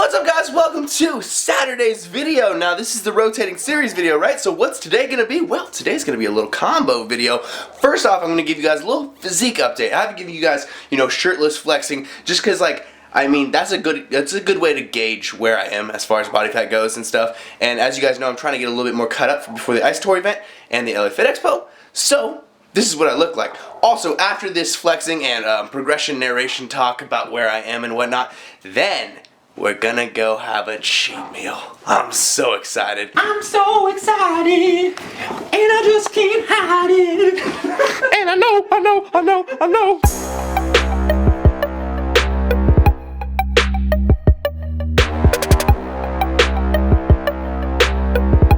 What's up, guys? Welcome to Saturday's video. Now this is the rotating series video, right? So what's today gonna be? Well, today's gonna be a little combo video. First off, I'm gonna give you guys a little physique update. I have to give you guys, shirtless flexing, just cause that's a good way to gauge where I am as far as body fat goes and stuff. And as you guys know, I'm trying to get a little bit more cut up before the Ice Tour event and the LA Fit Expo. So this is what I look like. Also, after this flexing and progression narration talk about where I am and whatnot, then we're gonna go have a cheat meal. I'm so excited. I'm so excited, and I just can't hide it. And I know.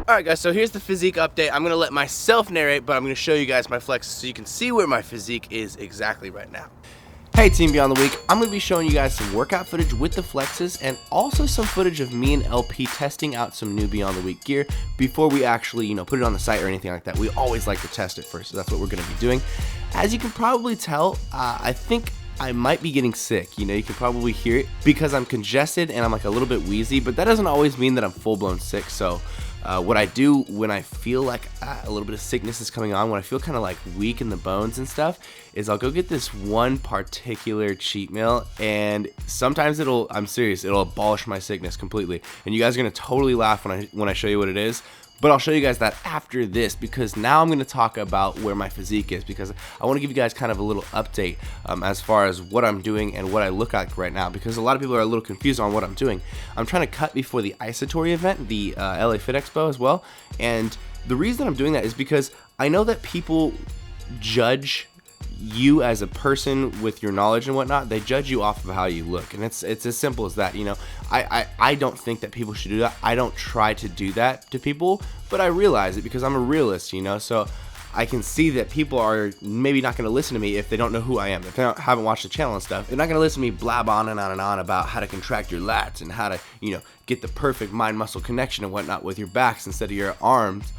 Alright guys, so here's the physique update. I'm gonna let myself narrate, but I'm gonna show you guys my flexes so you can see where my physique is exactly right now. Hey Team Beyond the Week, I'm going to be showing you guys some workout footage with the flexes and also some footage of me and LP testing out some new Beyond the Week gear before we actually, put it on the site or anything like that. We always like to test it first, so that's what we're going to be doing. As you can probably tell, I think I might be getting sick. You can probably hear it because I'm congested and I'm like a little bit wheezy, but that doesn't always mean that I'm full-blown sick. So what I do when I feel like a little bit of sickness is coming on, when I feel kind of like weak in the bones and stuff, is I'll go get this one particular cheat meal, and sometimes I'm serious, it'll abolish my sickness completely. And you guys are gonna totally laugh when I show you what it is. But I'll show you guys that after this, because now I'm going to talk about where my physique is, because I want to give you guys kind of a little update as far as what I'm doing and what I look like right now, because a lot of people are a little confused on what I'm doing. I'm trying to cut before the Ice Tour event, the LA Fit Expo as well, and the reason I'm doing that is because I know that people judge you as a person with your knowledge and whatnot. They judge you off of how you look, and it's as simple as that. I don't think that people should do that. I don't try to do that to people, but I realize it because I'm a realist, so I can see that people are maybe not going to listen to me if they don't know who I am. If they haven't watched the channel and stuff, they're not going to listen to me blab on and on and on about how to contract your lats and how to get the perfect mind muscle connection and whatnot with your backs instead of your arms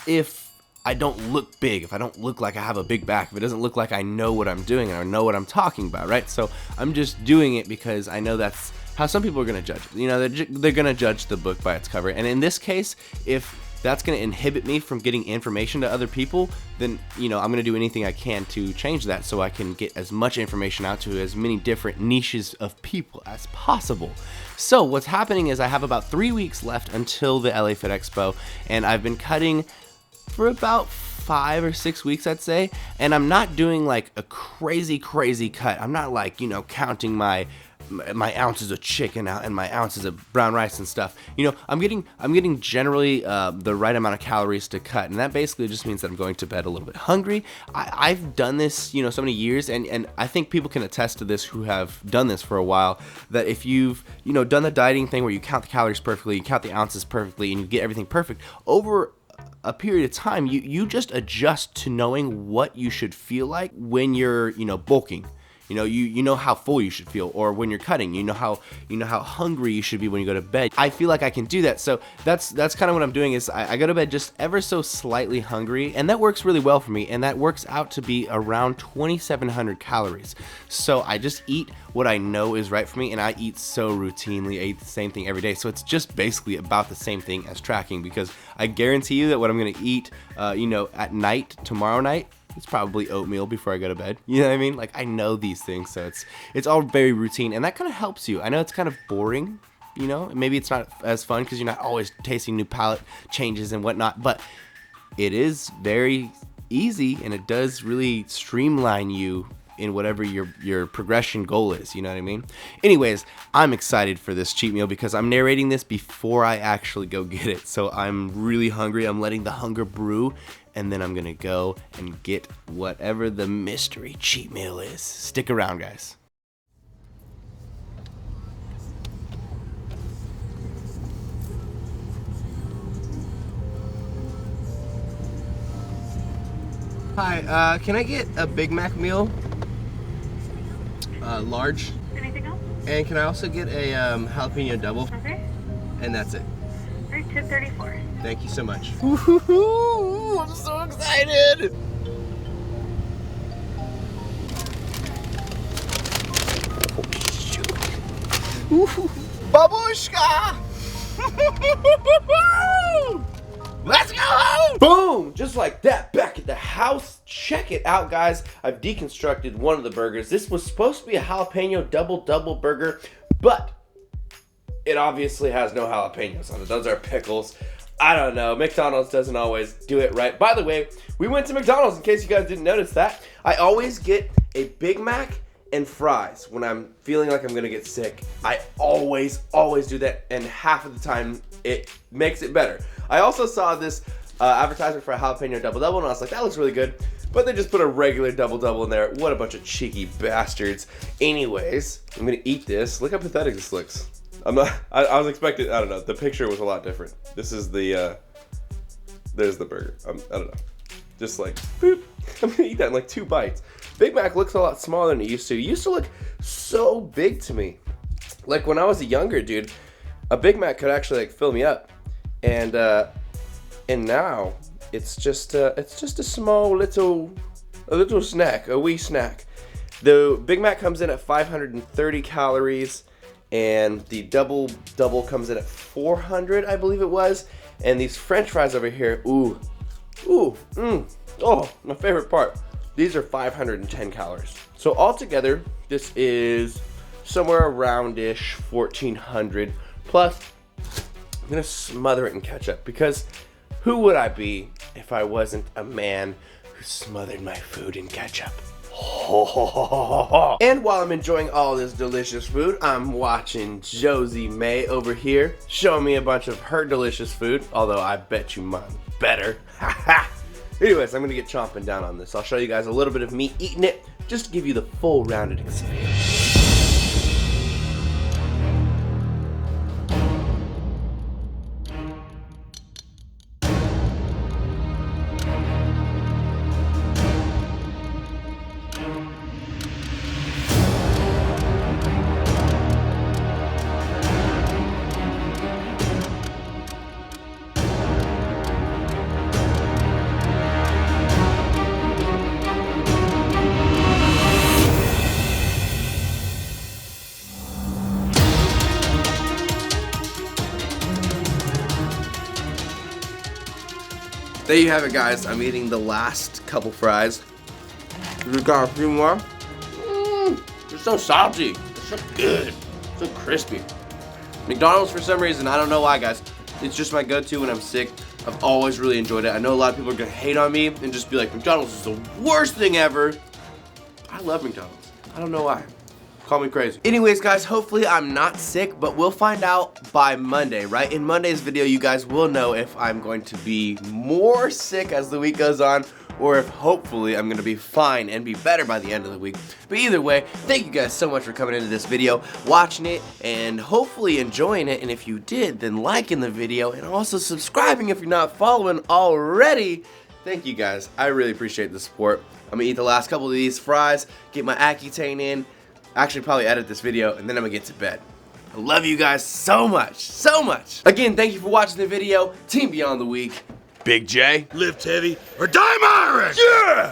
if I don't look big, if I don't look like I have a big back, if it doesn't look like I know what I'm doing and I know what I'm talking about, right? So I'm just doing it because I know that's how some people are going to judge it. They're going to judge the book by its cover. And in this case, if that's going to inhibit me from getting information to other people, then I'm going to do anything I can to change that so I can get as much information out to as many different niches of people as possible. So what's happening is I have about 3 weeks left until the LA Fit Expo, and I've been cutting for about 5 or 6 weeks, I'd say, and I'm not doing like a crazy cut. I'm not like counting my ounces of chicken out and my ounces of brown rice and stuff. I'm getting generally the right amount of calories to cut, and that basically just means that I'm going to bed a little bit hungry. I've done this so many years, and I think people can attest to this who have done this for a while, that if you've done the dieting thing where you count the calories perfectly, you count the ounces perfectly, and you get everything perfect over a period of time, you just adjust to knowing what you should feel like when you're bulking. You know how full you should feel, or when you're cutting, you know how hungry you should be when you go to bed. I feel like I can do that, so that's kind of what I'm doing. Is I go to bed just ever so slightly hungry, and that works really well for me, and that works out to be around 2,700 calories. So I just eat what I know is right for me, and I eat so routinely. I eat the same thing every day, so it's just basically about the same thing as tracking, because I guarantee you that what I'm gonna eat at night, tomorrow night, it's probably oatmeal before I go to bed. You know what I mean? Like, I know these things, so it's all very routine, and that kind of helps you. I know it's kind of boring, maybe it's not as fun because you're not always tasting new palate changes and whatnot, but it is very easy, and it does really streamline you in whatever your progression goal is, you know what I mean? Anyways, I'm excited for this cheat meal because I'm narrating this before I actually go get it. So I'm really hungry. I'm letting the hunger brew, and then I'm gonna go and get whatever the mystery cheat meal is. Stick around, guys. Hi, can I get a Big Mac meal? Large. Anything else? And can I also get a jalapeno double? Okay. And that's it. All right, $2.34. Thank you so much. Woo-hoo-hoo, I'm so excited! Oh, shoot. Babushka! Let's go home! Boom! Just like that, back at the house. Check it out, guys. I've deconstructed one of the burgers. This was supposed to be a jalapeno double burger, but it obviously has no jalapenos on it. Those are pickles. I don't know. McDonald's doesn't always do it right. By the way, we went to McDonald's in case you guys didn't notice that. I always get a Big Mac and fries when I'm feeling like I'm gonna get sick. I always do that, and half of the time it makes it better. I also saw this advertisement for a jalapeno double and I was like, that looks really good, but they just put a regular double in there. What a bunch of cheeky bastards. Anyways, I'm gonna eat this. Look how pathetic this looks. I was expecting, I don't know, the picture was a lot different. This is the there's the burger. I don't know, just like boop. I'm gonna eat that in like 2 bites. Big Mac looks a lot smaller than it used to. It used to look so big to me. Like when I was a younger dude, a Big Mac could actually like fill me up, and now it's just a small little snack, a wee snack. The Big Mac comes in at 530 calories, and the double comes in at 400, I believe it was. And these French fries over here, oh, my favorite part. These are 510 calories. So altogether, this is somewhere around-ish 1,400. Plus, I'm gonna smother it in ketchup, because who would I be if I wasn't a man who smothered my food in ketchup? And while I'm enjoying all this delicious food, I'm watching Josie May over here showing me a bunch of her delicious food, although I bet you mine's better. Anyways, I'm gonna get chomping down on this. I'll show you guys a little bit of me eating it, just to give you the full rounded experience. There you have it, guys. I'm eating the last couple fries. We got a few more. They're so salty. They're so good. So crispy. McDonald's, for some reason, I don't know why, guys. It's just my go-to when I'm sick. I've always really enjoyed it. I know a lot of people are gonna hate on me and just be like, McDonald's is the worst thing ever. I love McDonald's. I don't know why. Call me crazy. Anyways, guys, hopefully I'm not sick, but we'll find out by Monday, right? In Monday's video, you guys will know if I'm going to be more sick as the week goes on, or if hopefully I'm gonna be fine and be better by the end of the week. But either way, thank you guys so much for coming into this video, watching it, and hopefully enjoying it. And if you did, then liking the video and also subscribing if you're not following already. Thank you guys. I really appreciate the support. I'm gonna eat the last couple of these fries, get my Accutane in, actually probably edit this video, and then I'm gonna get to bed. I love you guys so much. Again, thank you for watching the video. Team Beyond the Week. Big J. Lift heavy or die Irish! Yeah!